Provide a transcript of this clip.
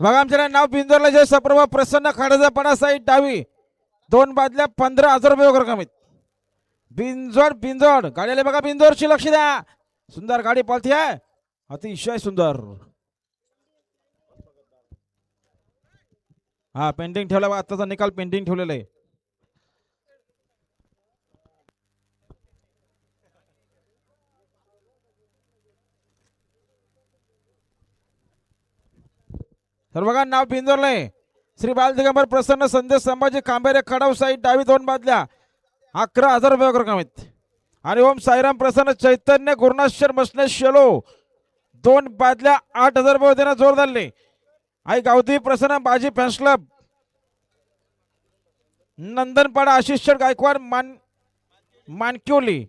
बघा आमच्या नाव बिंदोरला जय सप्रभा प्रसन्न खाडाचा पणा साईड डावी 2 बादल्या 15,000 रुपये वगैरे कमीत. बिंजोड बिंजोड गाडीला बघा बिंजोडची लक्ष द्या. सुंदर गाडी पळती आहे अतिशय सुंदर. हा पेंडिंग ठेवला बघा आताचा निकाल पेंडिंग ठेवलेला आहे. तर बघा नाव बिंजोरले श्री बाल दिगंबर प्रसन्न संदेश संभाजी कांबेरे खडाव साईड डावी 2 बादल्या 11,000 रुपये वगैरे कमीत. आणि ओम साईराम प्रसन्न चैतन्य गुरुनाथशर मसने शेलो 2 बादल्या 8,000 रुपये देणं जोर धरले. आई गावठी प्रसन्न बाजी फॅन्स क्लब नंदनपाडा आशिष गायकवाड मानक्योली